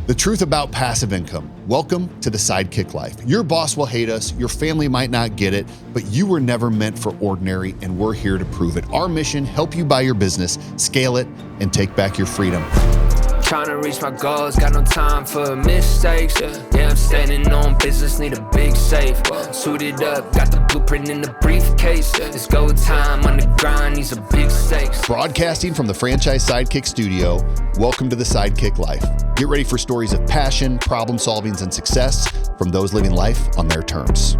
The truth about passive income. Welcome to the Sidekick Life. Your boss will hate us, your family might not get it, but you were never meant for ordinary, and we're here to prove it. Our mission, help you buy your business, scale it, and take back your freedom. Trying to reach my goals, got no time for mistakes. Yeah, I'm standing on business, need a big safe. Suited up, got the blueprint in the briefcase. It's go time on the grind, these are big stakes. Broadcasting from the Franchise Sidekick studio, welcome to the Sidekick Life. Get ready for stories of passion, problem solvings, and success from those living life on their terms.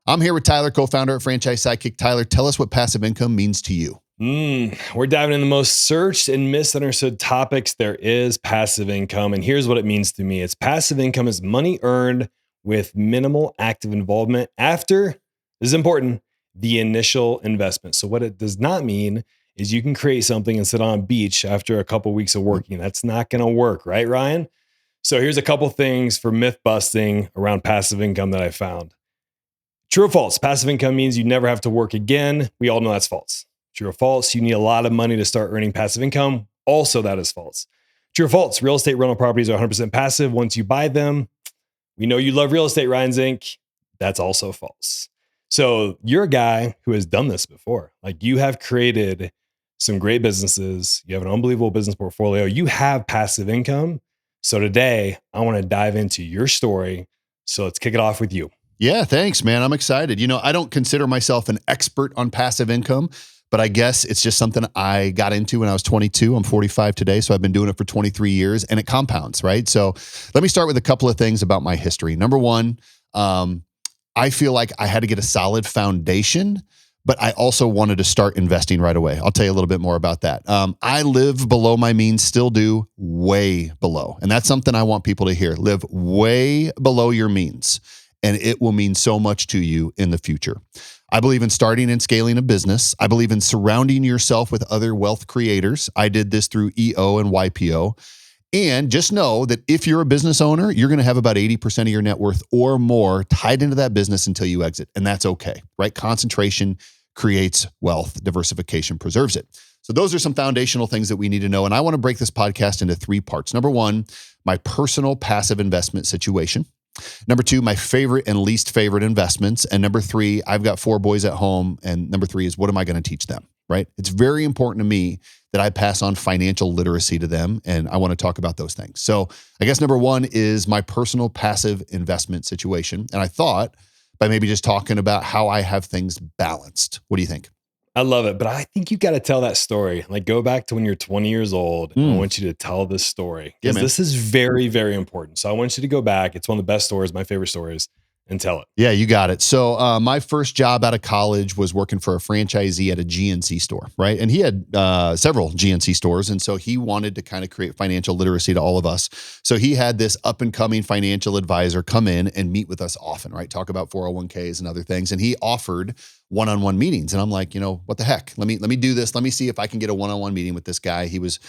I'm here with Tyler, co-founder at Franchise Sidekick. Tyler, tell us what passive income means to you. We're diving in the most searched and misunderstood topics there is, passive income. And here's what it means to me. It's passive income is money earned with minimal active involvement after, this is important, the initial investment. So what it does not mean is you can create something and sit on a beach after a couple of weeks of working. That's not going to work, right, Ryan? So here's a couple things for myth busting around passive income that I found. True or false? Passive income means you never have to work again. We all know that's false. True or false? You need a lot of money to start earning passive income. Also, that is false. True or false? Real estate rental properties are 100% passive once you buy them. We know you love real estate, Ryan Zink. That's also false. So you're a guy who has done this before. Like, you have created some great businesses. You have an unbelievable business portfolio. You have passive income. So today I want to dive into your story. So let's kick it off with you. Yeah, thanks, man. I'm excited. You know, I don't consider myself an expert on passive income, but I guess it's just something I got into when I was 22. I'm 45 today, so I've been doing it for 23 years, and it compounds, right? So let me start with a couple of things about my history. Number one, I feel like I had to get a solid foundation, but I also wanted to start investing right away. I'll tell you a little bit more about that. I live below my means, still do, way below. And that's something I want people to hear. Live way below your means, and it will mean so much to you in the future. I believe in starting and scaling a business. I believe in surrounding yourself with other wealth creators. I did this through EO and YPO. And just know that if you're a business owner, you're going to have about 80% of your net worth or more tied into that business until you exit. And that's okay, right? Concentration creates wealth. Diversification preserves it. So those are some foundational things that we need to know. And I want to break this podcast into three parts. Number one, my personal passive investment situation. Number two, my favorite and least favorite investments. And number three, I've got 4 boys at home. And number three is, what am I going to teach them, right? It's very important to me that I pass on financial literacy to them. And I want to talk about those things. So I guess number one is my personal passive investment situation. And I thought by maybe just talking about how I have things balanced. What do you think? I love it. But I think you've got to tell that story. Like, go back to when you're 20 years old. I want you to tell this story because this is very, very important. So I want you to go back. It's one of the best stories, my favorite stories, and tell it. Yeah, you got it. So my first job out of college was working for a franchisee at a GNC store, right? And he had several GNC stores. And so he wanted to kind of create financial literacy to all of us. So he had this up and coming financial advisor come in and meet with us often, right? Talk about 401ks and other things. And he offered one-on-one meetings. And I'm like, you know, what the heck? Let me do this. Let me see if I can get a one-on-one meeting with this guy. He was,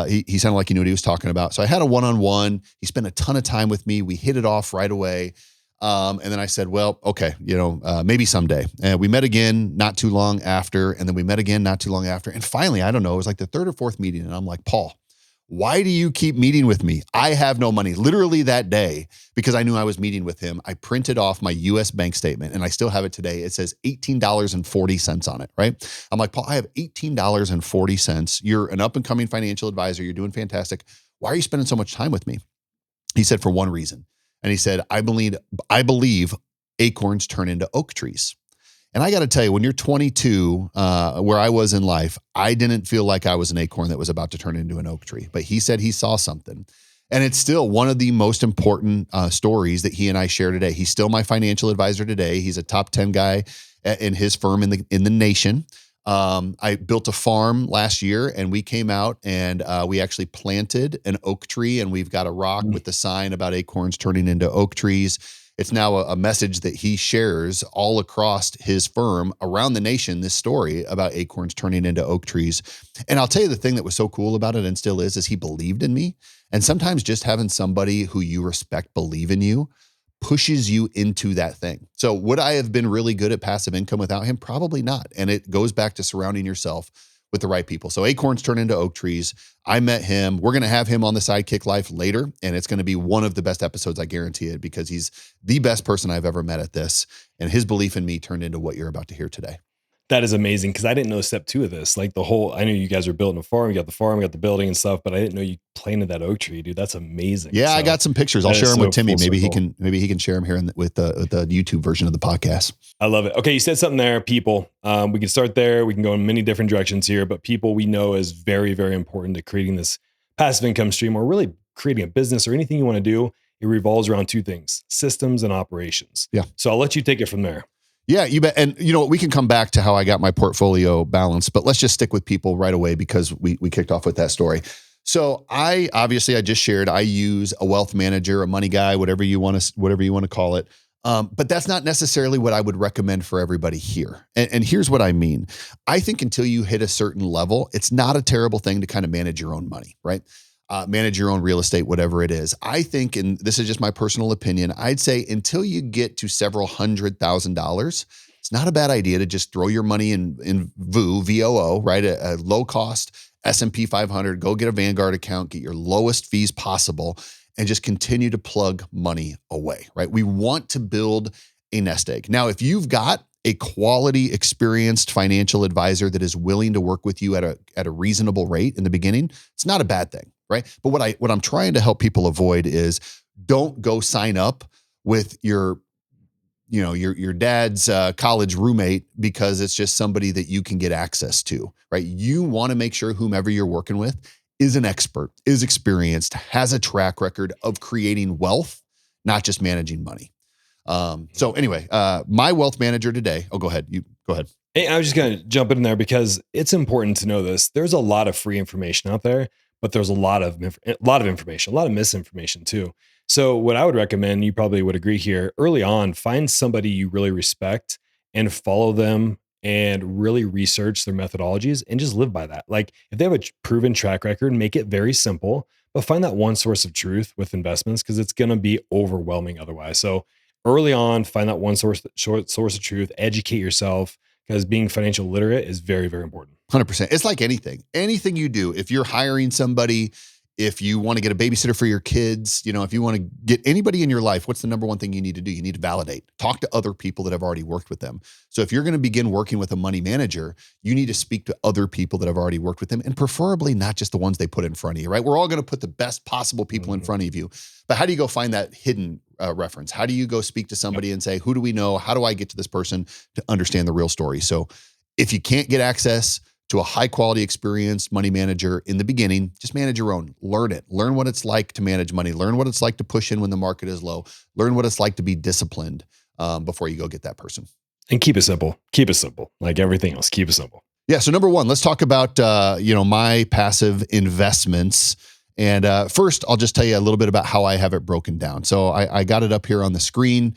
he sounded like he knew what he was talking about. So I had a one-on-one. He spent a ton of time with me. We hit it off right away. And then I said, well, okay, you know, maybe someday. And we met again not too long after. And then we met again not too long after. And finally, I don't know, it was like the third or fourth meeting. And I'm like, Paul, why do you keep meeting with me? I have no money. Literally that day, because I knew I was meeting with him, I printed off my US bank statement and I still have it today. It says $18.40 on it, right? I'm like, Paul, I have $18.40. You're an up and coming financial advisor. You're doing fantastic. Why are you spending so much time with me? He said, for one reason. And he said, I believe acorns turn into oak trees. And I got to tell you, when you're 22, where I was in life, I didn't feel like I was an acorn that was about to turn into an oak tree. But he said he saw something. And it's still one of the most important stories that he and I share today. He's still my financial advisor today. He's a top 10 guy in his firm in the nation. I built a farm last year and we came out and we actually planted an oak tree, and we've got a rock with the sign about acorns turning into oak trees. It's now a message that he shares all across his firm around the nation, this story about acorns turning into oak trees. And I'll tell you the thing that was so cool about it and still is he believed in me. And sometimes just having somebody who you respect believe in you pushes you into that thing. So would I have been really good at passive income without him? Probably not. And it goes back to surrounding yourself with the right people. So acorns turn into oak trees. I met him. We're going to have him on the Sidekick Life later, and it's going to be one of the best episodes. I guarantee it, because he's the best person I've ever met at this. And his belief in me turned into what you're about to hear today. That is amazing, because I didn't know step 2 of this. Like I knew you guys were building a farm. You got the farm, you got the building and stuff, but I didn't know you planted that oak tree, dude. That's amazing. Yeah, I got some pictures. I'll share them with Timmy. Maybe he can share them here with the YouTube version of the podcast. I love it. Okay, you said something there, people. We can start there. We can go in many different directions here, but people we know is very, very important to creating this passive income stream, or really creating a business or anything you want to do. It revolves around 2 things: systems and operations. Yeah. So I'll let you take it from there. Yeah, you bet. And you know what, we can come back to how I got my portfolio balanced, but let's just stick with people right away, because we kicked off with that story. So I just shared, I use a wealth manager, a money guy, whatever you want to call it. But that's not necessarily what I would recommend for everybody here. And here's what I mean. I think until you hit a certain level, it's not a terrible thing to kind of manage your own money, right? Manage your own real estate, whatever it is. I think, and this is just my personal opinion, I'd say until you get to several $100,000, it's not a bad idea to just throw your money in VOO, right? A low cost S&P 500, go get a Vanguard account, get your lowest fees possible, and just continue to plug money away, right? We want to build a nest egg. Now, if you've got a quality, experienced financial advisor that is willing to work with you at a reasonable rate in the beginning, it's not a bad thing, right? But what I'm trying to help people avoid is, don't go sign up with your dad's college roommate because it's just somebody that you can get access to, right? You want to make sure whomever you're working with is an expert, is experienced, has a track record of creating wealth, not just managing money. So anyway, my wealth manager today, go ahead. You go ahead. Hey, I was just going to jump in there because it's important to know this. There's a lot of free information out there, but there's a lot of information, a lot of misinformation too. So what I would recommend, you probably would agree here, early on, find somebody you really respect and follow them and really research their methodologies and just live by that. Like if they have a proven track record, make it very simple, but find that one source of truth with investments, because it's going to be overwhelming otherwise. So early on, find that one source of truth, educate yourself, because being financial literate is very, very important. 100%. It's like anything you do. If you're hiring somebody, if you want to get a babysitter for your kids, if you want to get anybody in your life, what's the number one thing you need to do? You need to validate. Talk to other people that have already worked with them. So if you're going to begin working with a money manager, you need to speak to other people that have already worked with them, and preferably not just the ones they put in front of you, right? We're all going to put the best possible people in front of you. But how do you go find that hidden reference? How do you go speak to somebody and say, who do we know? How do I get to this person to understand the real story? So if you can't get access to a high quality, experienced money manager in the beginning, just manage your own. Learn it. Learn what it's like to manage money. Learn what it's like to push in when the market is low. Learn what it's like to be disciplined before you go get that person. And keep it simple. Keep it simple. Like everything else, keep it simple. Yeah. So number one, let's talk about my passive investments. And first, I'll just tell you a little bit about how I have it broken down. So I got it up here on the screen.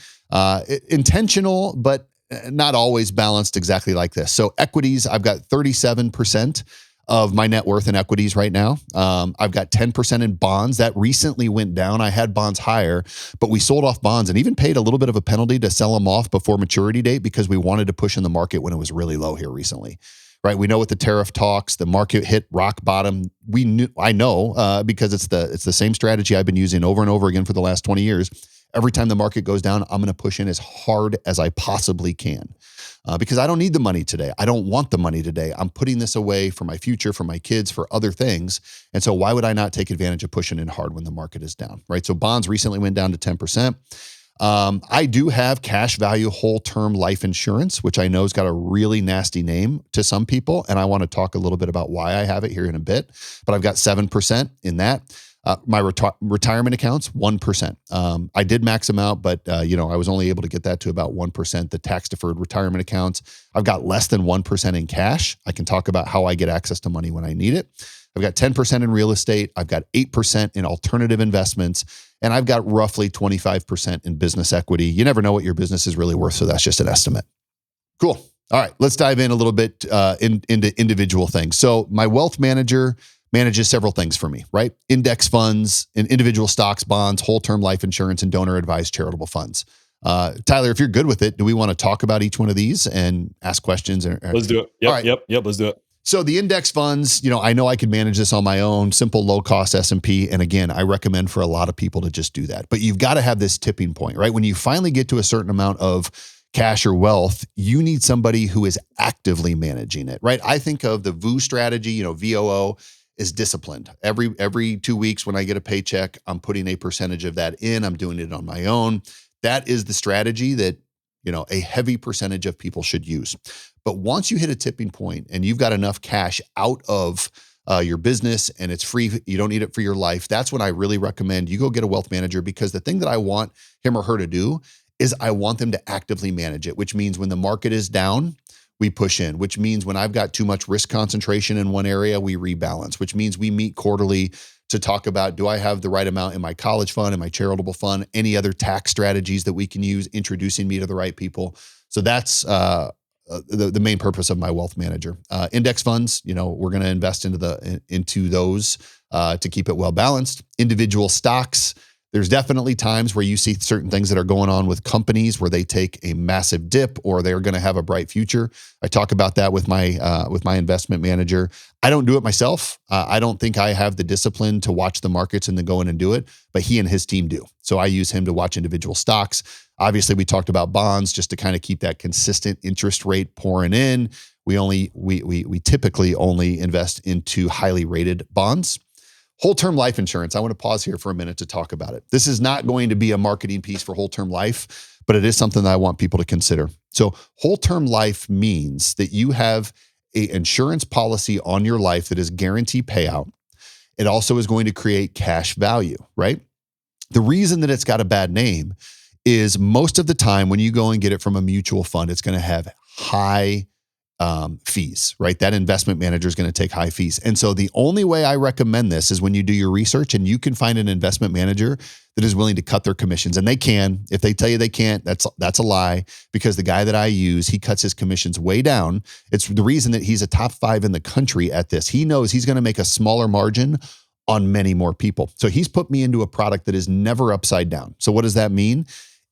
Intentional, but not always balanced exactly like this. So equities, I've got 37% of my net worth in equities right now. I've got 10% in bonds. That recently went down. I had bonds higher, but we sold off bonds and even paid a little bit of a penalty to sell them off before maturity date, because we wanted to push in the market when it was really low here recently. Right? We know with the tariff talks, the market hit rock bottom. I know because it's the same strategy I've been using over and over again for the last 20 years. Every time the market goes down, I'm going to push in as hard as I possibly can because I don't need the money today. I don't want the money today. I'm putting this away for my future, for my kids, for other things. And so why would I not take advantage of pushing in hard when the market is down, right? So bonds recently went down to 10%. I do have cash value whole term life insurance, which I know has got a really nasty name to some people. And I want to talk a little bit about why I have it here in a bit, but I've got 7% in that. My retirement accounts, 1%. I did max them out, but I was only able to get that to about 1%. The tax deferred retirement accounts, I've got less than 1% in cash. I can talk about how I get access to money when I need it. I've got 10% in real estate. I've got 8% in alternative investments, and I've got roughly 25% in business equity. You never know what your business is really worth, so that's just an estimate. Cool. All right, let's dive in a little bit into individual things. So my wealth manager manages several things for me, right? Index funds and individual stocks, bonds, whole term life insurance, and donor advised charitable funds. Tyler, if you're good with it, do we want to talk about each one of these and ask questions? Let's do it. Yep. All right. Yep. Let's do it. So the index funds, I know I could manage this on my own, simple low cost S&P. And again, I recommend for a lot of people to just do that. But you've got to have this tipping point, right? When you finally get to a certain amount of cash or wealth, you need somebody who is actively managing it, right? I think of the VOO strategy, VOO is disciplined. Every 2 weeks when I get a paycheck, I'm putting a percentage of that in. I'm doing it on my own. That is the strategy that, a heavy percentage of people should use. But once you hit a tipping point and you've got enough cash out of your business and it's free, you don't need it for your life, that's when I really recommend you go get a wealth manager, because the thing that I want him or her to do is I want them to actively manage it, which means when the market is down, we push in, which means when I've got too much risk concentration in one area, we rebalance, which means we meet quarterly to talk about, do I have the right amount in my college fund, in my charitable fund, any other tax strategies that we can use, introducing me to the right people. So that's the main purpose of my wealth manager. Index funds, we're going to invest into those to keep it well balanced. Individual stocks, there's definitely times where you see certain things that are going on with companies where they take a massive dip or they're going to have a bright future. I talk about that with my investment manager. I don't do it myself. I don't think I have the discipline to watch the markets and then go in and do it, but he and his team do. So I use him to watch individual stocks. Obviously, we talked about bonds just to kind of keep that consistent interest rate pouring in. We typically only invest into highly rated bonds. Whole term life insurance. I want to pause here for a minute to talk about it. This is not going to be a marketing piece for whole term life, but it is something that I want people to consider. So whole term life means that you have an insurance policy on your life that is guaranteed payout. It also is going to create cash value, right? The reason that it's got a bad name is most of the time when you go and get it from a mutual fund, it's going to have high fees, right? That investment manager is going to take high fees. And so the only way I recommend this is when you do your research and you can find an investment manager that is willing to cut their commissions. And they can. If they tell you they can't, that's a lie, because the guy that I use, he cuts his commissions way down. It's the reason that he's a top 5 in the country at this. He knows he's going to make a smaller margin on many more people. So he's put me into a product that is never upside down. So what does that mean?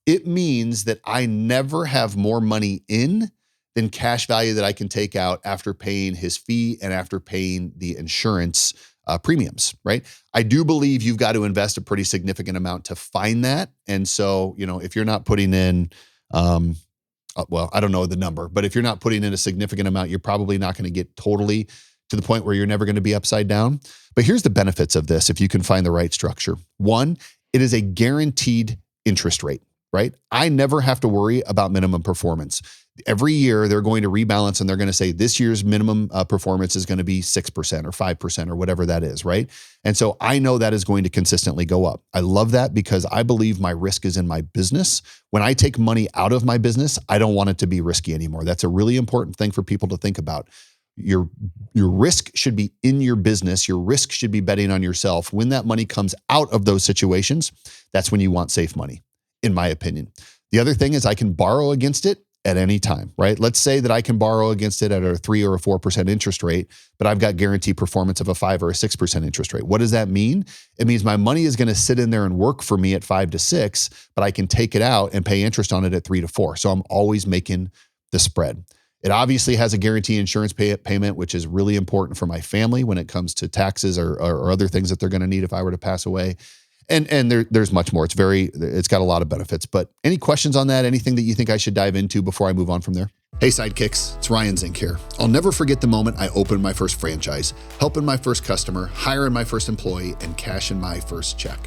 It means that I never have more money in than cash value that I can take out after paying his fee and after paying the insurance premiums, right? I do believe you've got to invest a pretty significant amount to find that. And so, if you're not putting in, well, I don't know the number, but if you're not putting in a significant amount, you're probably not going to get totally to the point where you're never going to be upside down. But here's the benefits of this if you can find the right structure. One, it is a guaranteed interest rate, right? I never have to worry about minimum performance. Every year they're going to rebalance and they're going to say this year's minimum performance is going to be 6% or 5% or whatever that is, right? And so I know that is going to consistently go up. I love that because I believe my risk is in my business. When I take money out of my business, I don't want it to be risky anymore. That's a really important thing for people to think about. Your risk should be in your business. Your risk should be betting on yourself. When that money comes out of those situations, that's when you want safe money, in my opinion. The other thing is I can borrow against it at any time, right? Let's say that I can borrow against it at a 3 or a 4% interest rate, but I've got guaranteed performance of a 5 or a 6% interest rate. What does that mean? It means my money is going to sit in there and work for me at 5 to 6, but I can take it out and pay interest on it at 3 to 4. So I'm always making the spread. It obviously has a guaranteed insurance payment, which is really important for my family when it comes to taxes or other things that they're going to need if I were to pass away. And there's much more. It's got a lot of benefits. But any questions on that? Anything that you think I should dive into before I move on from there? Hey, Sidekicks, it's Ryan Zink here. I'll never forget the moment I opened my first franchise, helping my first customer, hiring my first employee, and cashing my first check.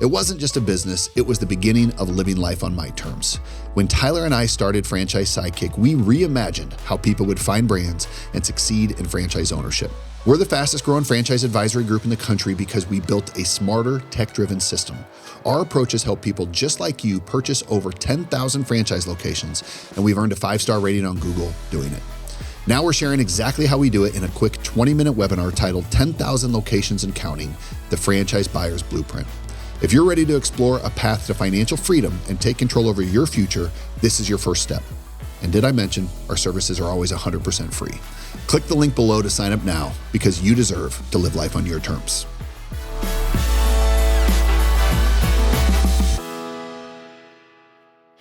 It wasn't just a business, it was the beginning of living life on my terms. When Tyler and I started Franchise Sidekick, we reimagined how people would find brands and succeed in franchise ownership. We're the fastest growing franchise advisory group in the country because we built a smarter, tech-driven system. Our approach has helped people just like you purchase over 10,000 franchise locations, and we've earned a 5-star rating on Google doing it. Now we're sharing exactly how we do it in a quick 20-minute webinar titled 10,000 Locations and Counting, the Franchise Buyer's Blueprint. If you're ready to explore a path to financial freedom and take control over your future, this is your first step. And did I mention our services are always 100% free? Click the link below to sign up now because you deserve to live life on your terms.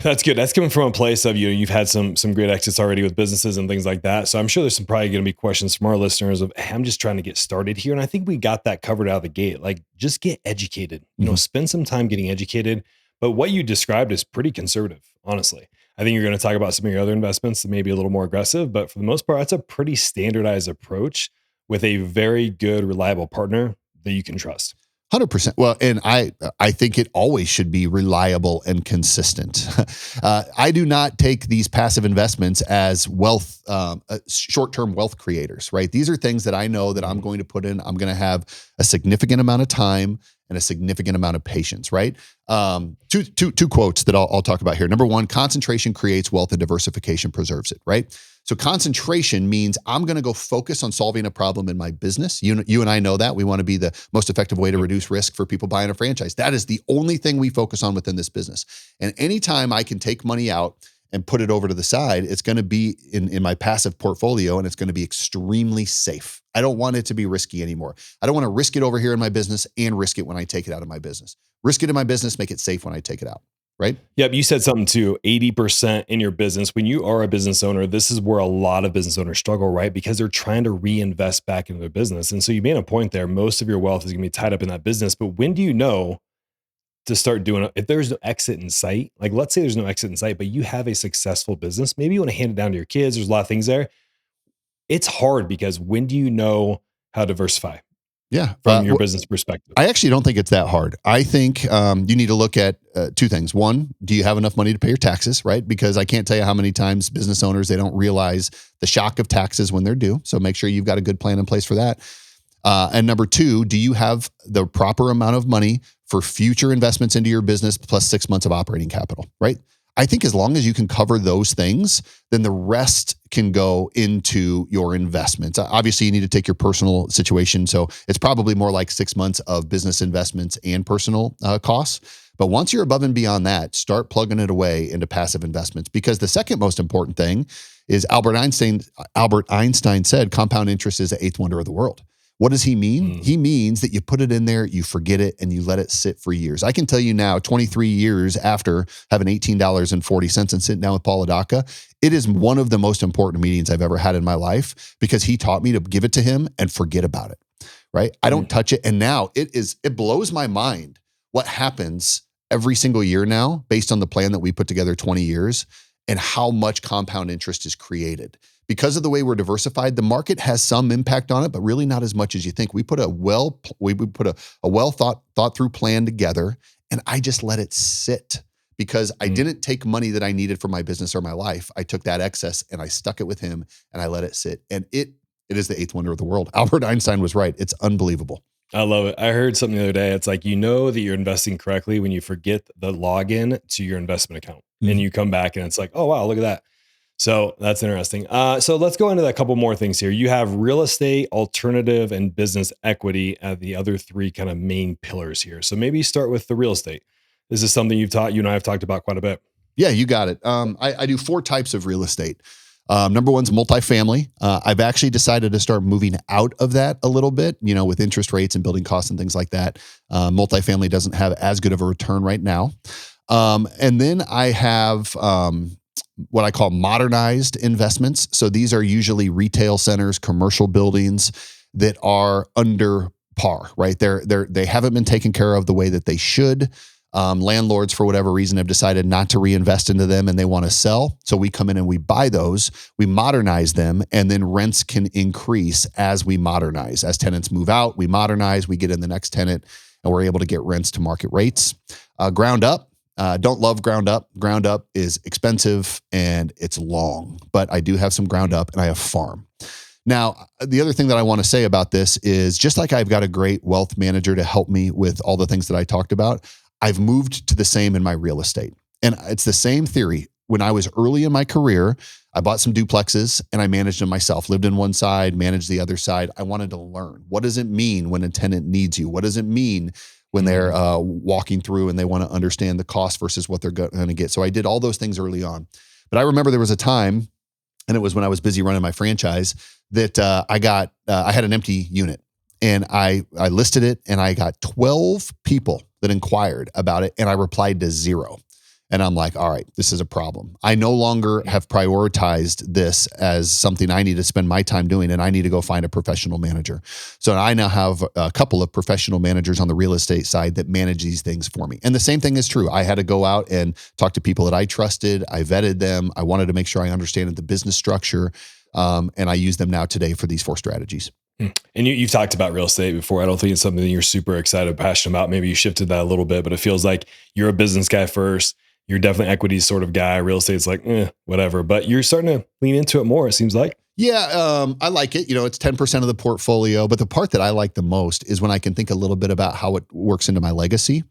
That's good. That's coming from a place of, you've had some great exits already with businesses and things like that. So I'm sure there's some probably going to be questions from our listeners of, hey, I'm just trying to get started here. And I think we got that covered out of the gate. Like, just get educated, spend some time getting educated. But what you described is pretty conservative, honestly. I think you're going to talk about some of your other investments that may be a little more aggressive, but for the most part, that's a pretty standardized approach with a very good, reliable partner that you can trust. 100%. Well, and I think it always should be reliable and consistent. I do not take these passive investments as wealth, short-term wealth creators, right? These are things that I know that I'm going to put in. I'm going to have a significant amount of time and a significant amount of patience, right? Two quotes that I'll talk about here. Number one, concentration creates wealth and diversification preserves it, right? So concentration means I'm going to go focus on solving a problem in my business. You and I know that. We want to be the most effective way to reduce risk for people buying a franchise. That is the only thing we focus on within this business. And anytime I can take money out and put it over to the side, it's going to be in my passive portfolio, and it's going to be extremely safe. I don't want it to be risky anymore. I don't want to risk it over here in my business and risk it when I take it out of my business. Risk it in my business, make it safe when I take it out. Right? Yep. You said something too, 80% in your business. When you are a business owner, this is where a lot of business owners struggle, right? Because they're trying to reinvest back into their business. And so you made a point there. Most of your wealth is going to be tied up in that business. But when do you know to start doing it? If there's no exit in sight, like let's say there's no exit in sight, but you have a successful business, maybe you want to hand it down to your kids. There's a lot of things there. It's hard because when do you know how to diversify? Yeah. From your business perspective. I actually don't think it's that hard. I think you need to look at two things. One, do you have enough money to pay your taxes, right? Because I can't tell you how many times business owners, they don't realize the shock of taxes when they're due. So make sure you've got a good plan in place for that. And number two, do you have the proper amount of money for future investments into your business plus 6 months of operating capital, right? I think as long as you can cover those things, then the rest can go into your investments. Obviously, you need to take your personal situation. So it's probably more like 6 months of business investments and personal costs. But once you're above and beyond that, start plugging it away into passive investments. Because the second most important thing is Albert Einstein said, compound interest is the eighth wonder of the world. What does he mean? He means that you put it in there, you forget it, and you let it sit for years. I can tell you now, 23 years after having $18.40 and sitting down with Paul Adaka, it is one of the most important meetings I've ever had in my life because he taught me to give it to him and forget about it, right? I don't touch it. And now it blows my mind what happens every single year now based on the plan that we put together 20 years and how much compound interest is created. Because of the way we're diversified, the market has some impact on it, but really not as much as you think. We put a well thought through plan together, and I just let it sit because I didn't take money that I needed for my business or my life. I took that excess and I stuck it with him, and I let it sit. And it is the eighth wonder of the world. Albert Einstein was right. It's unbelievable. I love it. I heard something the other day. It's like, you know that you're investing correctly when you forget the login to your investment account, and you come back and it's like, oh wow, look at that. So that's interesting. So let's go into a couple more things here. You have real estate, alternative, and business equity as the other three kind of main pillars here. So maybe start with the real estate. This is something you and I have talked about quite a bit. Yeah, you got it. I do 4 types of real estate. Number one's multifamily. I've actually decided to start moving out of that a little bit, with interest rates and building costs and things like that. Multifamily doesn't have as good of a return right now. And then I have what I call modernized investments. So these are usually retail centers, commercial buildings that are under par, right? They haven't been taken care of the way that they should. Landlords, for whatever reason, have decided not to reinvest into them and they want to sell. So we come in and we buy those, we modernize them, and then rents can increase as we modernize. As tenants move out, we modernize, we get in the next tenant, and we're able to get rents to market rates. Ground up. Don't love ground up. Ground up is expensive and it's long, but I do have some ground up and I have farm. Now, the other thing that I want to say about this is just like I've got a great wealth manager to help me with all the things that I talked about, I've moved to the same in my real estate. And it's the same theory. When I was early in my career, I bought some duplexes and I managed them myself, lived in one side, managed the other side. I wanted to learn. What does it mean when a tenant needs you? What does it mean when they're walking through and they want to understand the cost versus what they're going to get? So I did all those things early on. But I remember there was a time, and it was when I was busy running my franchise, that I had an empty unit. And I listed it and I got 12 people that inquired about it and I replied to 0. And I'm like, all right, this is a problem. I no longer have prioritized this as something I need to spend my time doing, and I need to go find a professional manager. So I now have a couple of professional managers on the real estate side that manage these things for me. And the same thing is true. I had to go out and talk to people that I trusted. I vetted them. I wanted to make sure I understood the business structure. And I use them now today for these 4 strategies. And you've talked about real estate before. I don't think it's something that you're super excited, passionate about. Maybe you shifted that a little bit, but it feels like you're a business guy first. You're definitely equities sort of guy. Real estate's like, whatever. But you're starting to lean into it more, it seems like. Yeah, I like it. It's 10% of the portfolio. But the part that I like the most is when I can think a little bit about how it works into my legacy.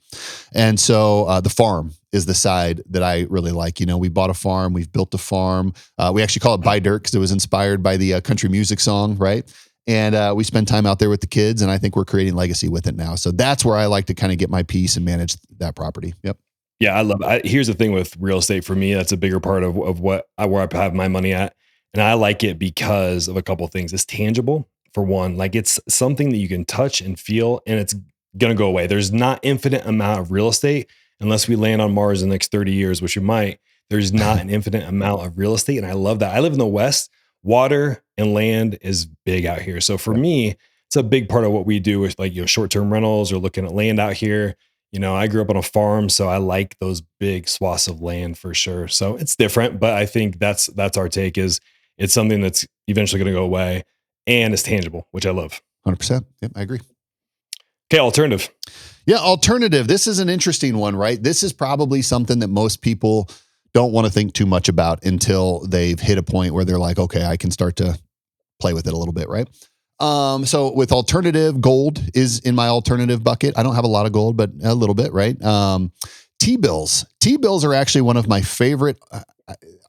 And so the farm is the side that I really like. We bought a farm. We've built a farm. We actually call it Buy Dirt because it was inspired by the country music song, right? And we spend time out there with the kids. And I think we're creating legacy with it now. So that's where I like to kind of get my piece and manage that property. Yep. Yeah, I love it. Here's the thing with real estate for me, that's a bigger part of where I have my money at. And I like it because of a couple of things. It's tangible, for one. Like, it's something that you can touch and feel, and it's going to go away. There's not infinite amount of real estate unless we land on Mars in the next 30 years, which we might. There's not an infinite amount of real estate. And I love that. I live in the West. Water and land is big out here. So for me, it's a big part of what we do with short-term rentals or looking at land out here. I grew up on a farm, so I like those big swaths of land for sure. So it's different, but I think that's our take is it's something that's eventually going to go away and it's tangible, which I love. 100%. Yep, I agree. Okay, alternative. Yeah, alternative. This is an interesting one, right? This is probably something that most people don't want to think too much about until they've hit a point where they're like, okay, I can start to play with it a little bit, right? So with alternative, gold is in my alternative bucket. I don't have a lot of gold, but a little bit, right? T-bills. T-bills are actually one of my favorite.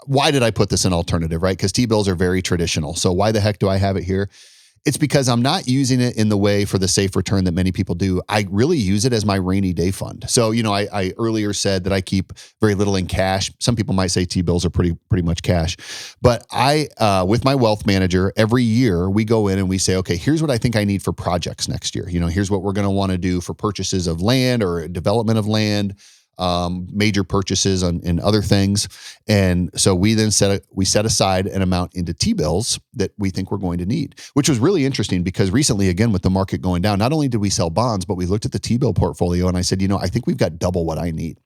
Why did I put this in alternative, right? Because T-bills are very traditional. So why the heck do I have it here? It's because I'm not using it in the way for the safe return that many people do. I really use it as my rainy day fund. So, I earlier said that I keep very little in cash. Some people might say T-bills are pretty much cash. But I, with my wealth manager, every year we go in and we say, okay, here's what I think I need for projects next year. Here's what we're going to want to do for purchases of land or development of land, major purchases and other things. And so we then set aside an amount into T-bills that we think we're going to need, which was really interesting because recently, again, with the market going down, not only did we sell bonds, but we looked at the T-bill portfolio and I said, I think we've got double what I need.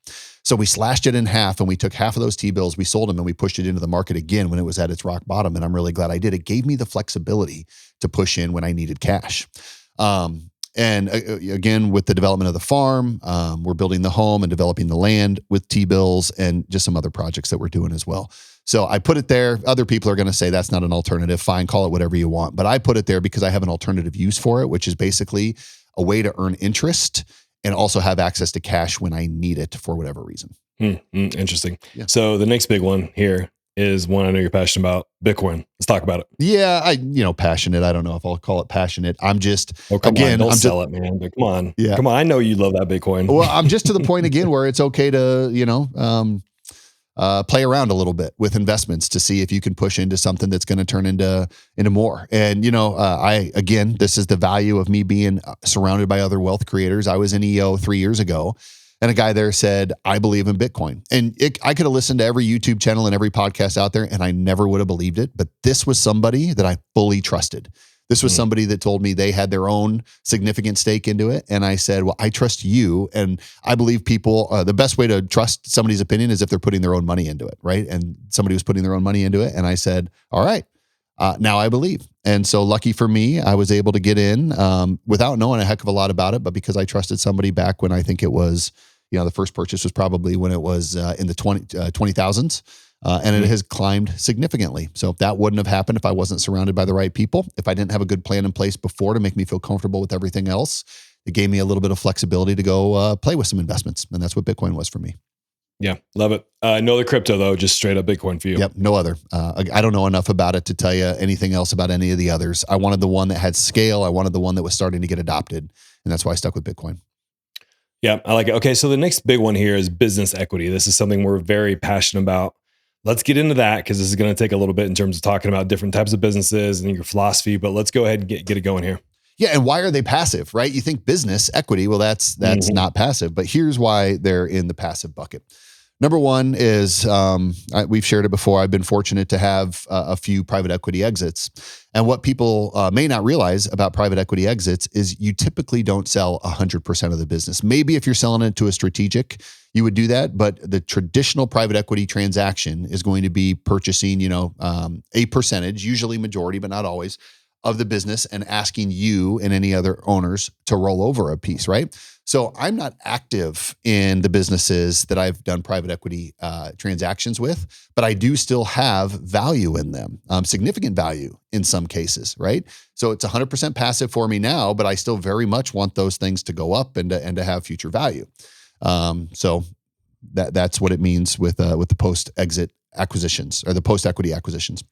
So we slashed it in half and we took half of those T-bills, we sold them and we pushed it into the market again when it was at its rock bottom. And I'm really glad I did. It gave me the flexibility to push in when I needed cash. And again, with the development of the farm, we're building the home and developing the land with T-bills and just some other projects that we're doing as well. So I put it there. Other people are going to say that's not an alternative. Fine, call it whatever you want. But I put it there because I have an alternative use for it, which is basically a way to earn interest and also have access to cash when I need it for whatever reason. Interesting. Yeah. So the next big one here is one I know you're passionate about, Bitcoin. Let's talk about it. Yeah, passionate. I don't know if I'll call it passionate. I'm just, don't sell it, man. But come on. Yeah. Come on. I know you love that Bitcoin. Well, I'm just to the point again where it's okay to, play around a little bit with investments to see if you can push into something that's going to turn into more. And, this is the value of me being surrounded by other wealth creators. I was in EO 3 years ago. And a guy there said, I believe in Bitcoin. And I could have listened to every YouTube channel and every podcast out there, and I never would have believed it. But this was somebody that I fully trusted. This was somebody that told me they had their own significant stake into it. And I said, well, I trust you. And I believe people, the best way to trust somebody's opinion is if they're putting their own money into it, right? And somebody was putting their own money into it. And I said, all right, now I believe. And so lucky for me, I was able to get in without knowing a heck of a lot about it, but because I trusted somebody back when I think it was, the first purchase was probably when it was in the 20,000s, and it has climbed significantly. So if that wouldn't have happened if I wasn't surrounded by the right people, if I didn't have a good plan in place before to make me feel comfortable with everything else, it gave me a little bit of flexibility to go play with some investments. And that's what Bitcoin was for me. Yeah, love it. No other crypto though, just straight up Bitcoin for you. Yep, no other. I don't know enough about it to tell you anything else about any of the others. I wanted the one that had scale. I wanted the one that was starting to get adopted. And that's why I stuck with Bitcoin. Yeah, I like it. Okay, so the next big one here is business equity. This is something we're very passionate about. Let's get into that because this is going to take a little bit in terms of talking about different types of businesses and your philosophy, but let's go ahead and get it going here. Yeah, and why are they passive, right? You think business equity, well, that's not passive, but here's why they're in the passive bucket. Number one is we've shared it before. I've been fortunate to have a few private equity exits. And what people may not realize about private equity exits is you typically don't sell 100% of the business. Maybe if you're selling it to a strategic, you would do that. But the traditional private equity transaction is going to be purchasing, a percentage, usually majority, but not always, of the business and asking you and any other owners to roll over a piece, right? So I'm not active in the businesses that I've done private equity transactions with, but I do still have value in them, significant value in some cases, right? So it's 100% passive for me now, but I still very much want those things to go up and to have future value. So that's what it means with the post-exit acquisitions or the post-equity acquisitions.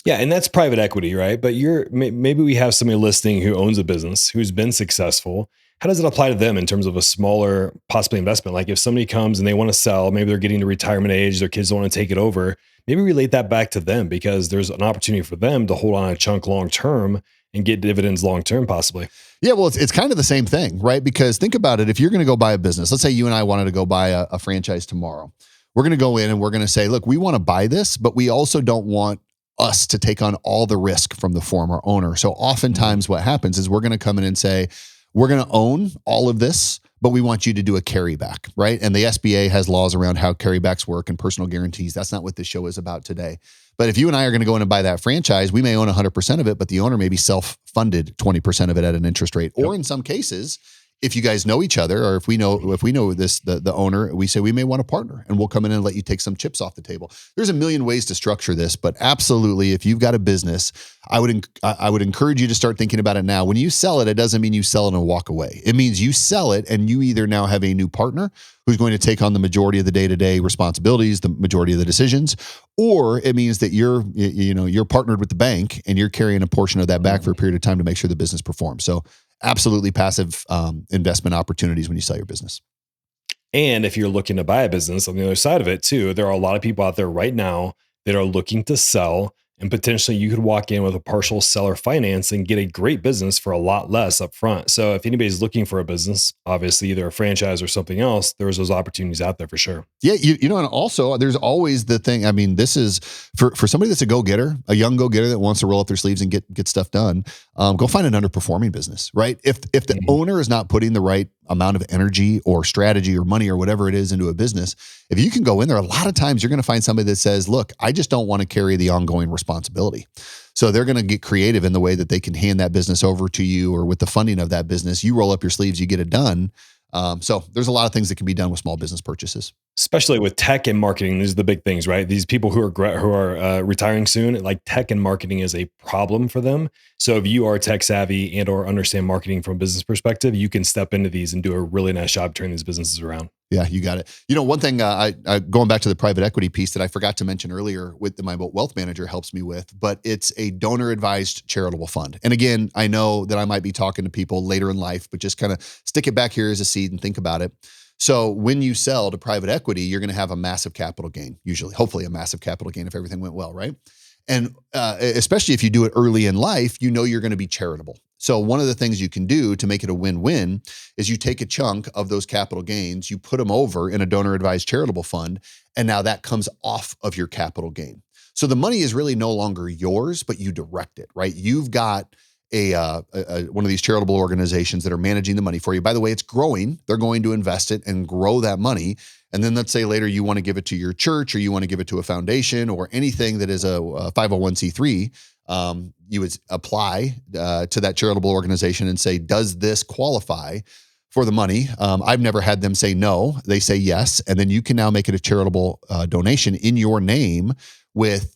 Yeah, and that's private equity, right? But maybe we have somebody listening who owns a business, who's been successful. How does it apply to them in terms of a smaller, possibly investment? Like if somebody comes and they want to sell, maybe they're getting to retirement age, their kids don't want to take it over. Maybe relate that back to them because there's an opportunity for them to hold on a chunk long term and get dividends long term, possibly. Yeah, well, it's kind of the same thing, right? Because think about it. If you're going to go buy a business, let's say you and I wanted to go buy a franchise tomorrow. We're going to go in and we're going to say, look, we want to buy this, but we also don't want us to take on all the risk from the former owner. So oftentimes what happens is we're going to come in and say, we're going to own all of this, but we want you to do a carryback, right? And the SBA has laws around how carrybacks work and personal guarantees. That's not what this show is about today. But if you and I are going to go in and buy that franchise, we may own 100% of it, but the owner may be self-funded 20% of it at an interest rate. Or in some cases, if you guys know each other, or if we know this, the owner, we say we may want to partner and we'll come in and let you take some chips off the table. There's a million ways to structure this, but absolutely, if you've got a business, I would encourage you to start thinking about it now. When you sell it, it doesn't mean you sell it and walk away. It means you sell it and you either now have a new partner who's going to take on the majority of the day-to-day responsibilities, the majority of the decisions, or it means that you're partnered with the bank and you're carrying a portion of that back for a period of time to make sure the business performs. So absolutely passive investment opportunities when you sell your business. And if you're looking to buy a business on the other side of it too, there are a lot of people out there right now that are looking to sell, and potentially you could walk in with a partial seller finance and get a great business for a lot less up front. So if anybody's looking for a business, obviously either a franchise or something else, there's those opportunities out there for sure. Yeah, and also there's always the thing. I mean, this is for somebody that's a go-getter, a young go-getter that wants to roll up their sleeves and get stuff done. Go find an underperforming business, right? If the owner is not putting the right amount of energy or strategy or money or whatever it is into a business, if you can go in there, a lot of times you're going to find somebody that says, look, I just don't want to carry the ongoing responsibility. So they're going to get creative in the way that they can hand that business over to you, or with the funding of that business, you roll up your sleeves, you get it done. So there's a lot of things that can be done with small business purchases. Especially with tech and marketing, these are the big things, right? These people who are retiring soon, like tech and marketing is a problem for them. So if you are tech savvy and or understand marketing from a business perspective, you can step into these and do a really nice job turning these businesses around. Yeah, you got it. One thing, I going back to the private equity piece that I forgot to mention earlier with my wealth manager helps me with, but it's a donor advised charitable fund. And again, I know that I might be talking to people later in life, but just kind of stick it back here as a seed and think about it. So when you sell to private equity, you're going to have a massive capital gain, usually, hopefully a massive capital gain if everything went well, right? And especially if you do it early in life, you're going to be charitable. So one of the things you can do to make it a win-win is you take a chunk of those capital gains, you put them over in a donor advised charitable fund, and now that comes off of your capital gain. So the money is really no longer yours, but you direct it, right? You've got one of these charitable organizations that are managing the money for you. By the way, it's growing. They're going to invest it and grow that money. And then let's say later you want to give it to your church, or you want to give it to a foundation, or anything that is a 501c3. You would apply to that charitable organization and say, does this qualify for the money? I've never had them say no. They say yes. And then you can now make it a charitable donation in your name with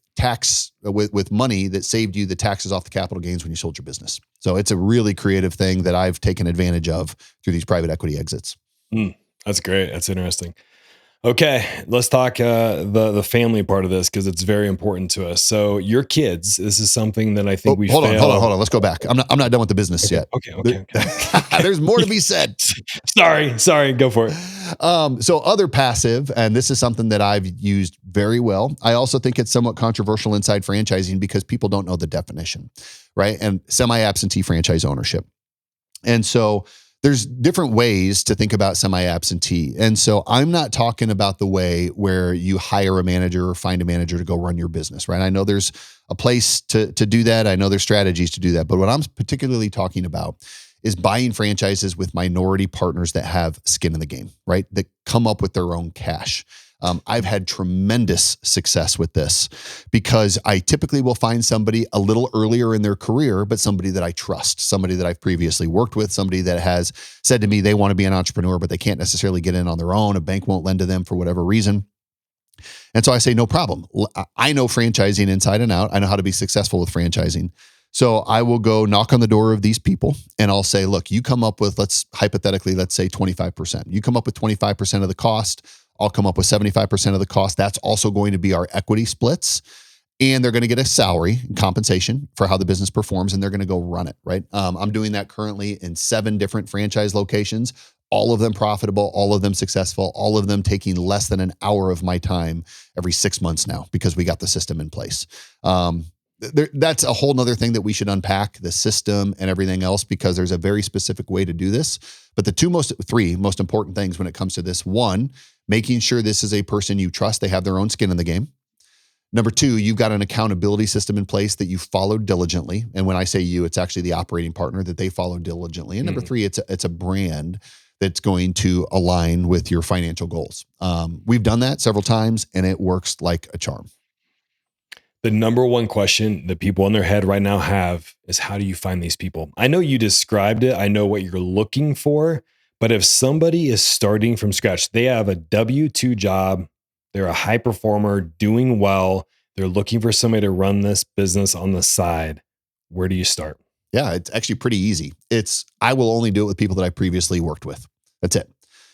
money that saved you the taxes off the capital gains when you sold your business. So it's a really creative thing that I've taken advantage of through these private equity exits. That's great. That's interesting. Okay, let's talk the family part of this, because it's very important to us. So your kids, this is something that I think hold on. Let's go back. I'm not done with the business yet. Okay. There's more to be said. Sorry, go for it. So other passive, and this is something that I've used very well. I also think it's somewhat controversial inside franchising because people don't know the definition, right? And semi-absentee franchise ownership. And so there's different ways to think about semi-absentee. And so I'm not talking about the way where you hire a manager or find a manager to go run your business, right? I know there's a place to do that. I know there's strategies to do that. But what I'm particularly talking about is buying franchises with minority partners that have skin in the game, right? That come up with their own cash. I've had tremendous success with this because I typically will find somebody a little earlier in their career, but somebody that I trust, somebody that I've previously worked with, somebody that has said to me they want to be an entrepreneur, but they can't necessarily get in on their own. A bank won't lend to them for whatever reason. And so I say, no problem. I know franchising inside and out. I know how to be successful with franchising. So I will go knock on the door of these people and I'll say, look, you come up with, let's say 25%. You come up with 25% of the cost. I'll come up with 75% of the cost. That's also going to be our equity splits. And they're going to get a salary and compensation for how the business performs, and they're going to go run it, right? I'm doing that currently in 7 different franchise locations, all of them profitable, all of them successful, all of them taking less than an hour of my time every 6 months now because we got the system in place. That's a whole nother thing that we should unpack, the system and everything else, because there's a very specific way to do this. But the 3 most important things when it comes to this: 1, making sure this is a person you trust. They have their own skin in the game. Number 2, you've got an accountability system in place that you followed diligently. And when I say you, it's actually the operating partner that they follow diligently. And number 3, it's a brand that's going to align with your financial goals. We've done that several times and it works like a charm. The number one question that people in their head right now have is, how do you find these people? I know you described it. I know what you're looking for, but if somebody is starting from scratch, they have a W-2 job, they're a high performer, doing well, they're looking for somebody to run this business on the side, where do you start? Yeah, it's actually pretty easy. I will only do it with people that I previously worked with. That's it.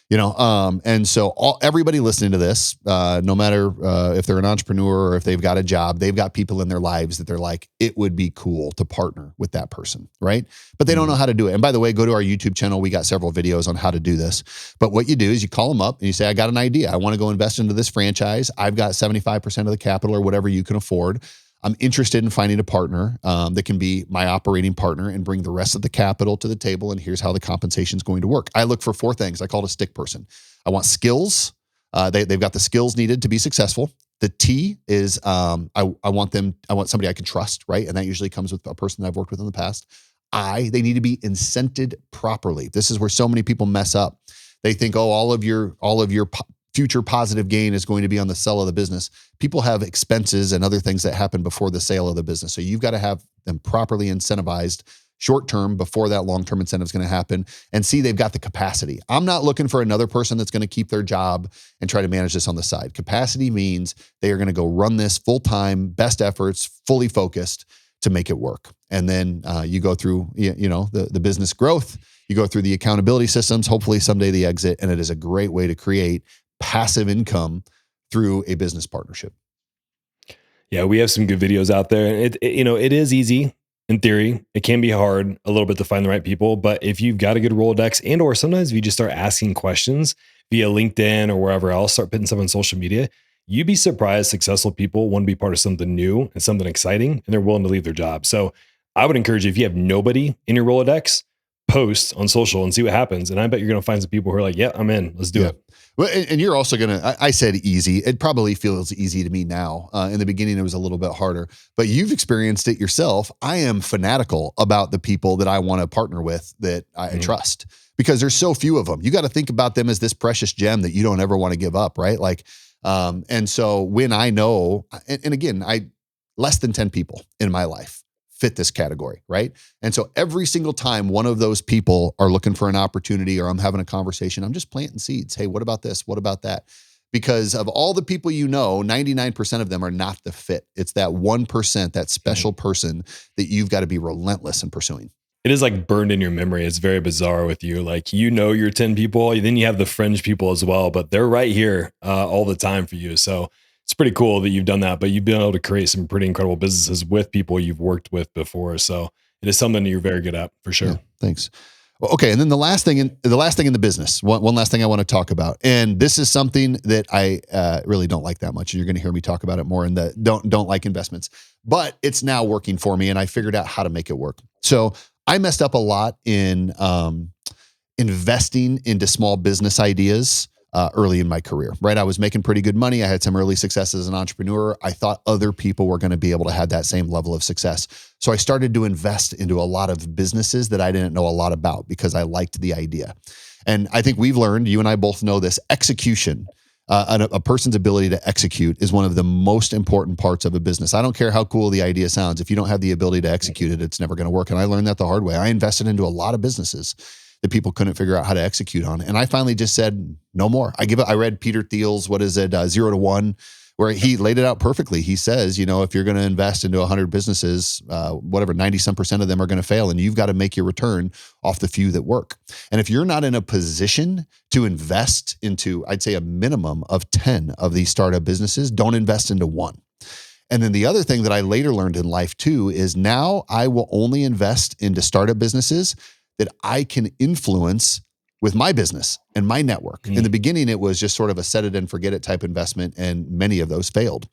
And so everybody listening to this, no matter if they're an entrepreneur or if they've got a job, they've got people in their lives that they're like, it would be cool to partner with that person, right? But they don't know how to do it. And by the way, go to our YouTube channel. We got several videos on how to do this. But what you do is you call them up and you say, I got an idea. I want to go invest into this franchise. I've got 75% of the capital or whatever you can afford. I'm interested in finding a partner that can be my operating partner and bring the rest of the capital to the table. And here's how the compensation is going to work. I look for 4 things. I call it a stick person. I want skills. They've got the skills needed to be successful. The T is I want somebody I can trust, right? And that usually comes with a person that I've worked with in the past. They need to be incented properly. This is where so many people mess up. They think, all of your future positive gain is going to be on the sale of the business. People have expenses and other things that happen before the sale of the business. So you've got to have them properly incentivized short-term before that long-term incentive is going to happen, and see they've got the capacity. I'm not looking for another person that's going to keep their job and try to manage this on the side. Capacity means they are going to go run this full-time, best efforts, fully focused to make it work. And then you go through, the business growth, you go through the accountability systems, hopefully someday the exit, and it is a great way to create passive income through a business partnership. Yeah, we have some good videos out there. It is easy in theory. It can be hard a little bit to find the right people, but if you've got a good Rolodex, and or sometimes if you just start asking questions via LinkedIn or wherever else, start putting stuff on social media, you'd be surprised successful people want to be part of something new and something exciting, and they're willing to leave their job. So I would encourage you, if you have nobody in your Rolodex, post on social and see what happens. And I bet you're going to find some people who are like, yeah, I'm in, let's do it. Well, and you're also going to, I said easy. It probably feels easy to me now. In the beginning, it was a little bit harder, but you've experienced it yourself. I am fanatical about the people that I want to partner with that I trust, because there's so few of them. You got to think about them as this precious gem that you don't ever want to give up, right? And so when I know, and again, less than 10 people in my life fit this category, right? And so every single time one of those people are looking for an opportunity or I'm having a conversation, I'm just planting seeds. Hey, what about this? What about that? Because of all the people 99% of them are not the fit. It's that 1%, that special person that you've got to be relentless in pursuing. It is like burned in your memory. It's very bizarre with you. Like, your 10 people, then you have the fringe people as well, but they're right here all the time for you. So it's pretty cool that you've done that, but you've been able to create some pretty incredible businesses with people you've worked with before. So it is something that you're very good at, for sure. Yeah, thanks. Well, okay. And then the last thing in the business, one last thing I want to talk about. And this is something that I really don't like that much. And you're going to hear me talk about it more in the don't like investments, but it's now working for me and I figured out how to make it work. So I messed up a lot in investing into small business ideas early in my career, right? I was making pretty good money. I had some early success as an entrepreneur. I thought other people were going to be able to have that same level of success. So I started to invest into a lot of businesses that I didn't know a lot about because I liked the idea. And I think we've learned, you and I both know this, execution, a person's ability to execute is one of the most important parts of a business. I don't care how cool the idea sounds. If you don't have the ability to execute it, it's never going to work. And I learned that the hard way. I invested into a lot of businesses that people couldn't figure out how to execute on. And I finally just said, no more. I read Peter Thiel's, 0 to 1, where he laid it out perfectly. He says, if you're going to invest into 100 businesses, 90% of them are going to fail, and you've got to make your return off the few that work. And if you're not in a position to invest into, I'd say, a minimum of 10 of these startup businesses, don't invest into one. And then the other thing that I later learned in life too is now I will only invest into startup businesses that I can influence with my business and my network. In the beginning, it was just sort of a set it and forget it type investment, and many of those failed.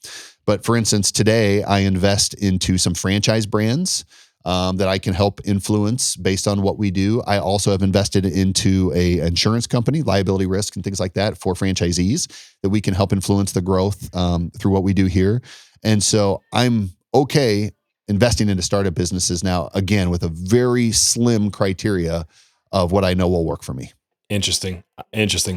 But for instance, today I invest into some franchise brands that I can help influence based on what we do. I also have invested into a insurance company, liability risk and things like that for franchisees that we can help influence the growth through what we do here. And so I'm okay investing into startup businesses now, again, with a very slim criteria of what I know will work for me. Interesting.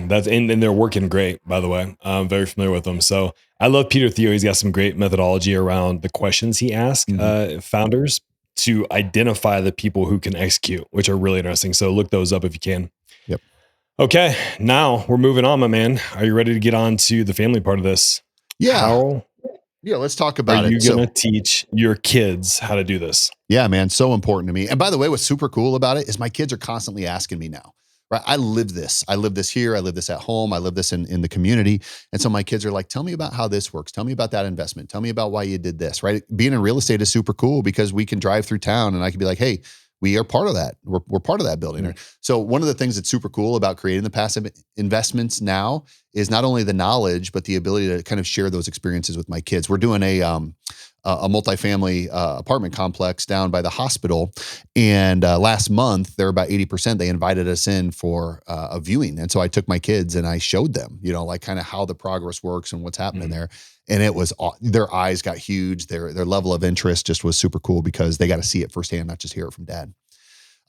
That's and they're working great, by the way. I'm very familiar with them. So I love Peter Thiel. He's got some great methodology around the questions he asks founders to identify the people who can execute, which are really interesting. So look those up if you can. Yep. Okay. Now we're moving on, my man. Are you ready to get on to the family part of this? Yeah. Let's talk about it. Are you going to teach your kids how to do this? Yeah, man. So important to me. And by the way, what's super cool about it is my kids are constantly asking me now, right? I live this. I live this here. I live this at home. I live this in the community. And so my kids are like, tell me about how this works. Tell me about that investment. Tell me about why you did this, right? Being in real estate is super cool because we can drive through town and I can be like, hey, we are part of that. We're part of that building. Mm-hmm. So one of the things that's super cool about creating the passive investments now is not only the knowledge, but the ability to kind of share those experiences with my kids. We're doing a multifamily apartment complex down by the hospital. And last month, they're about 80%. They invited us in for a viewing. And so I took my kids and I showed them, like kind of how the progress works and what's happening there. And it was, their eyes got huge. Their level of interest just was super cool because they got to see it firsthand, not just hear it from dad.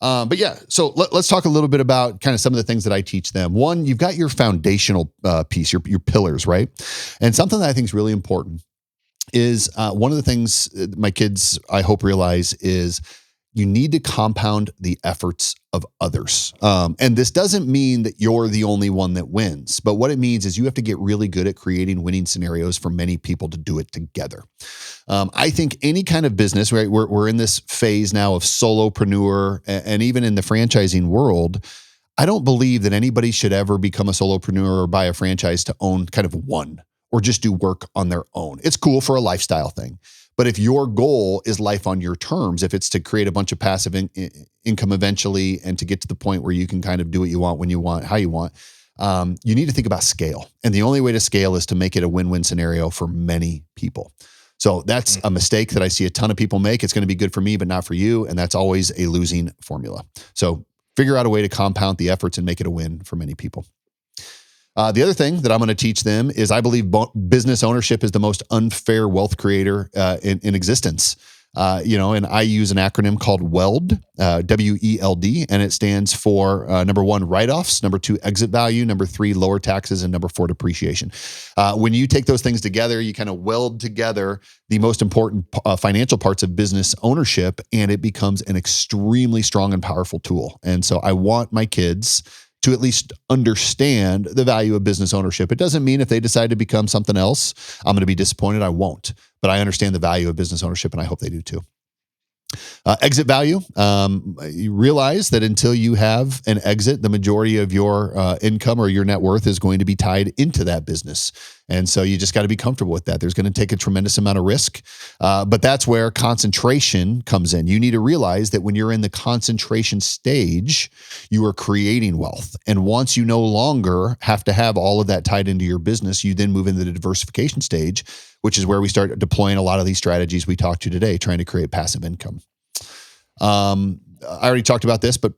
But yeah, so let's talk a little bit about kind of some of the things that I teach them. One, you've got your foundational piece, your pillars, right? And something that I think is really important is one of the things my kids, I hope, realize is you need to compound the efforts of others. And this doesn't mean that you're the only one that wins, but what it means is you have to get really good at creating winning scenarios for many people to do it together. I think any kind of business, right? We're in this phase now of solopreneur, and even in the franchising world, I don't believe that anybody should ever become a solopreneur or buy a franchise to own kind of one or just do work on their own. It's cool for a lifestyle thing. But if your goal is life on your terms, if it's to create a bunch of passive income eventually and to get to the point where you can kind of do what you want, when you want, how you want, you need to think about scale. And the only way to scale is to make it a win-win scenario for many people. So that's a mistake that I see a ton of people make. It's going to be good for me, but not for you. And that's always a losing formula. So figure out a way to compound the efforts and make it a win for many people. The other thing that I'm going to teach them is I believe business ownership is the most unfair wealth creator in existence. And I use an acronym called WELD, W-E-L-D, and it stands for number 1, write-offs, number 2, exit value, number 3, lower taxes, and number 4, depreciation. When you take those things together, you kind of weld together the most important financial parts of business ownership, and it becomes an extremely strong and powerful tool. And so I want my kids to at least understand the value of business ownership. It doesn't mean if they decide to become something else, I'm going to be disappointed. I won't. But I understand the value of business ownership, and I hope they do too. Exit value. You realize that until you have an exit, the majority of your income or your net worth is going to be tied into that business. And so you just got to be comfortable with that. There's going to take a tremendous amount of risk, but that's where concentration comes in. You need to realize that when you're in the concentration stage, you are creating wealth. And once you no longer have to have all of that tied into your business, you then move into the diversification stage, which is where we start deploying a lot of these strategies we talked to today, trying to create passive income. I already talked about this, but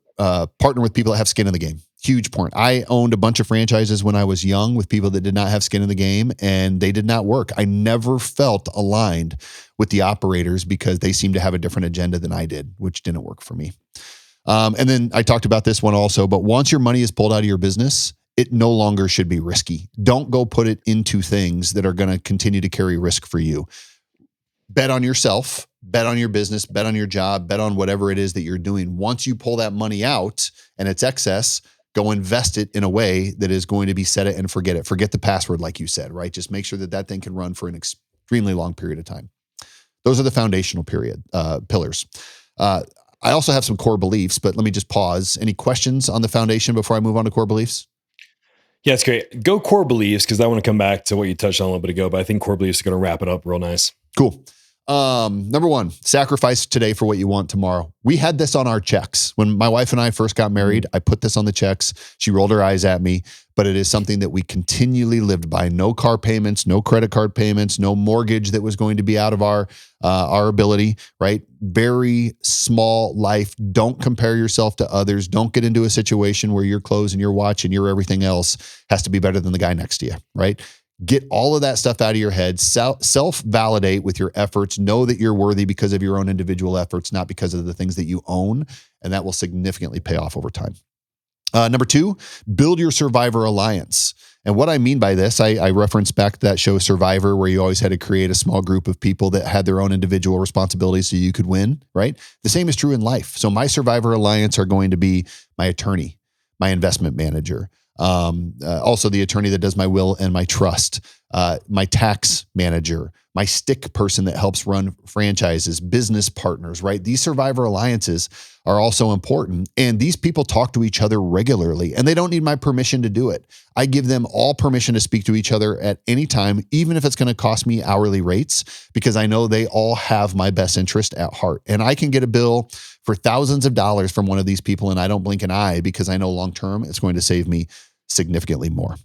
partner with people that have skin in the game. Huge point. I owned a bunch of franchises when I was young with people that did not have skin in the game, and they did not work. I never felt aligned with the operators because they seemed to have a different agenda than I did, which didn't work for me. And then I talked about this one also, but once your money is pulled out of your business, it no longer should be risky. Don't go put it into things that are going to continue to carry risk for you. Bet on yourself, bet on your business, bet on your job, bet on whatever it is that you're doing. Once you pull that money out and it's excess, go invest it in a way that is going to be set it and forget it. Forget the password, like you said, right? Just make sure that that thing can run for an extremely long period of time. Those are the foundational pillars. I also have some core beliefs, but let me just pause. Any questions on the foundation before I move on to core beliefs? Yeah, it's great. Go core beliefs, because I want to come back to what you touched on a little bit ago, but I think core beliefs are going to wrap it up real nice. Cool. Number one, sacrifice today for what you want tomorrow. We had this on our checks. When my wife and I first got married, I put this on the checks. She rolled her eyes at me, but it is something that we continually lived by. No car payments, no credit card payments, no mortgage that was going to be out of our ability, right? Very small life. Don't compare yourself to others. Don't get into a situation where your clothes and your watch and your everything else has to be better than the guy next to you, right? Get all of that stuff out of your head. Self-validate with your efforts. Know that you're worthy because of your own individual efforts, not because of the things that you own. And that will significantly pay off over time. Number two, build your Survivor Alliance. And what I mean by this, I reference back to that show Survivor, where you always had to create a small group of people that had their own individual responsibilities so you could win, right? The same is true in life. So my Survivor Alliance are going to be my attorney, my investment manager, also the attorney that does my will and my trust, my tax manager, my stick person that helps run franchises, business partners, right? These Survivor Alliances are also important. And these people talk to each other regularly, and they don't need my permission to do it. I give them all permission to speak to each other at any time, even if it's going to cost me hourly rates, because I know they all have my best interest at heart. And I can get a bill for thousands of dollars from one of these people, and I don't blink an eye because I know long-term it's going to save me significantly more.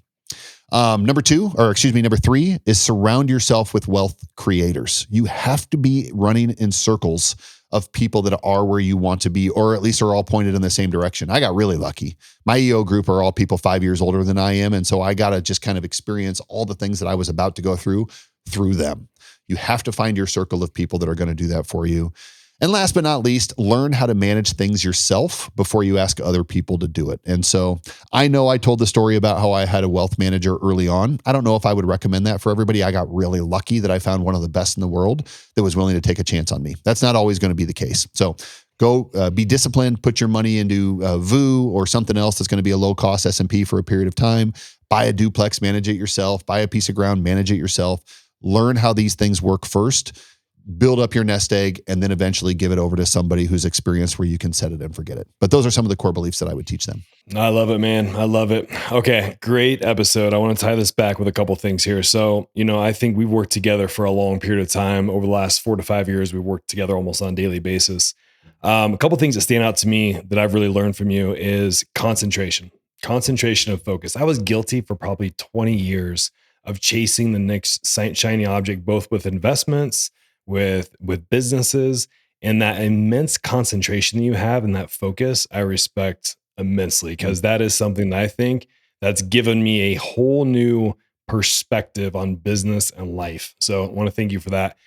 Number three is surround yourself with wealth creators. You have to be running in circles of people that are where you want to be, or at least are all pointed in the same direction. I got really lucky. My EO group are all people 5 years older than I am. And so I got to just kind of experience all the things that I was about to go through them. You have to find your circle of people that are going to do that for you. And last but not least, learn how to manage things yourself before you ask other people to do it. And so I know I told the story about how I had a wealth manager early on. I don't know if I would recommend that for everybody. I got really lucky that I found one of the best in the world that was willing to take a chance on me. That's not always going to be the case. So go be disciplined, put your money into VU or something else that's going to be a low-cost S&P for a period of time. Buy a duplex, manage it yourself. Buy a piece of ground, manage it yourself. Learn how these things work first. Build up your nest egg, and then eventually give it over to somebody who's experienced where you can set it and forget it. But those are some of the core beliefs that I would teach them. I love it, man. I love it. Okay, great episode. I want to tie this back with a couple things here. So, I think we've worked together for a long period of time. Over the last 4 to 5 years, we've worked together almost on a daily basis. A couple things that stand out to me that I've really learned from you is concentration and focus. I was guilty for probably 20 years of chasing the next shiny object, both with investments, with businesses, and that immense concentration that you have and that focus, I respect immensely, because that is something that I think that's given me a whole new perspective on business and life. So I want to thank you for that.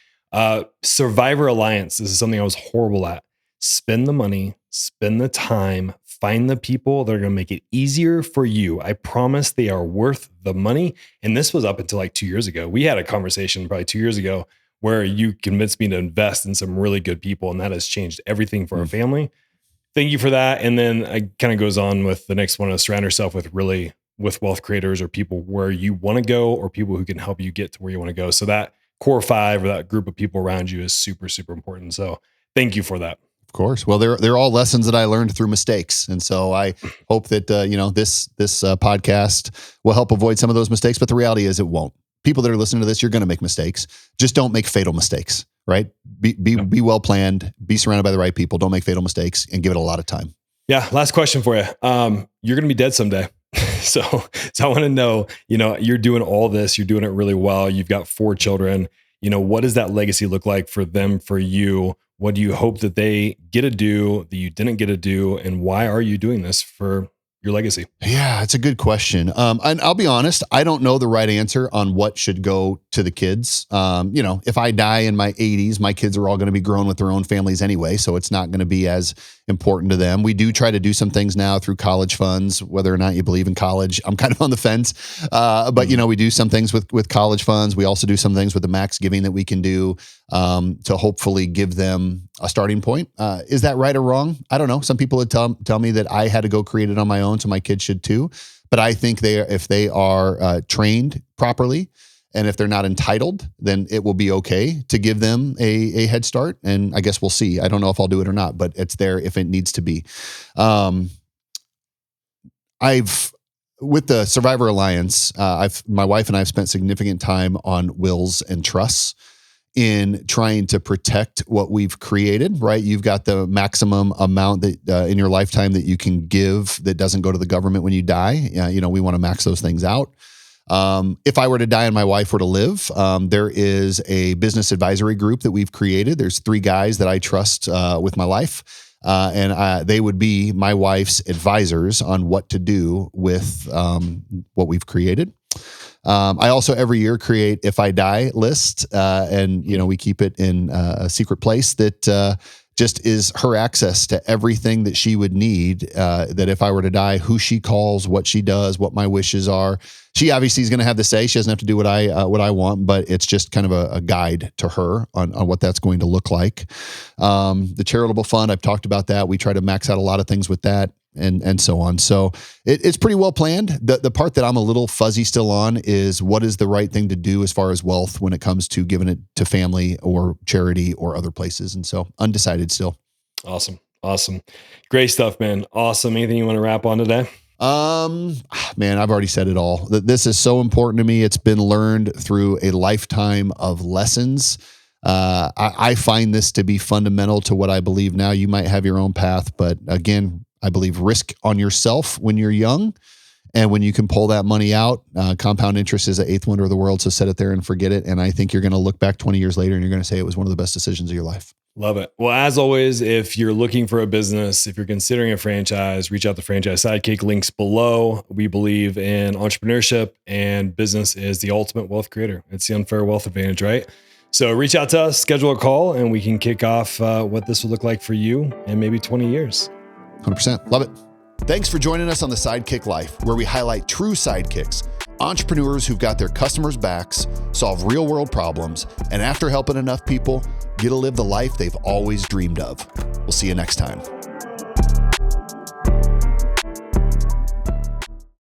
Survivor Alliance. This is something I was horrible at. Spend the money, spend the time, find the people that are going to make it easier for you. I promise they are worth the money. And this was up until like 2 years ago. We had a conversation probably 2 years ago where you convinced me to invest in some really good people, and that has changed everything for our family. Thank you for that. And then it kind of goes on with the next one, to surround yourself with wealth creators or people where you want to go, or people who can help you get to where you want to go. So that core 5 or that group of people around you is super, super important. So thank you for that. Of course. Well, they're all lessons that I learned through mistakes. And so I hope that, this podcast will help avoid some of those mistakes, but the reality is it won't. People that are listening to this, you're going to make mistakes. Just don't make fatal mistakes, right? Be well planned, be surrounded by the right people. Don't make fatal mistakes, and give it a lot of time. Yeah. Last question for you. You're going to be dead someday. So I want to know, you're doing all this, you're doing it really well. You've got 4 children. What does that legacy look like for them, for you? What do you hope that they get to do that you didn't get to do? And why are you doing this for your legacy? Yeah, it's a good question. And I'll be honest, I don't know the right answer on what should go to the kids. If I die in my 80s, my kids are all going to be grown with their own families anyway, so it's not going to be as important to them. We do try to do some things now through college funds, whether or not you believe in college. I'm kind of on the fence. But we do some things with college funds. We also do some things with the max giving that we can do to hopefully give them a starting point. Is that right or wrong? I don't know. Some people would tell me that I had to go create it on my own, so my kids should too. But I think if they are trained properly, and if they're not entitled, then it will be okay to give them a head start. And I guess we'll see. I don't know if I'll do it or not, but it's there if it needs to be. With the Survivor Alliance, my wife and I have spent significant time on wills and trusts in trying to protect what we've created, right? You've got the maximum amount that in your lifetime that you can give that doesn't go to the government when you die. We want to max those things out. If I were to die and my wife were to live, there is a business advisory group that we've created. There's 3 guys that I trust with my life. And they would be my wife's advisors on what to do with what we've created. I also every year create if I die list, and we keep it in a secret place that just is her access to everything that she would need. That if I were to die, who she calls, what she does, what my wishes are. She obviously is going to have the say. She doesn't have to do what I want, but it's just kind of a guide to her on what that's going to look like. The charitable fund, I've talked about that. We try to max out a lot of things with that. And so on. So it's pretty well planned. The part that I'm a little fuzzy still on is what is the right thing to do as far as wealth when it comes to giving it to family or charity or other places. And so undecided still. Awesome. Great stuff, man. Awesome. Anything you want to wrap on today? Man, I've already said it all. This is so important to me. It's been learned through a lifetime of lessons. I find this to be fundamental to what I believe now. You might have your own path, but again, I believe risk on yourself when you're young. And when you can pull that money out, compound interest is the 8th wonder of the world. So set it there and forget it. And I think you're going to look back 20 years later and you're going to say it was one of the best decisions of your life. Love it. Well, as always, if you're looking for a business, if you're considering a franchise, reach out to Franchise Sidekick. Links below. We believe in entrepreneurship, and business is the ultimate wealth creator. It's the unfair wealth advantage, right? So reach out to us, schedule a call, and we can kick off what this will look like for you in maybe 20 years. 100%. Love it. Thanks for joining us on the Sidekick Life, where we highlight true sidekicks, entrepreneurs who've got their customers' backs, solve real world problems, and after helping enough people, get to live the life they've always dreamed of. We'll see you next time.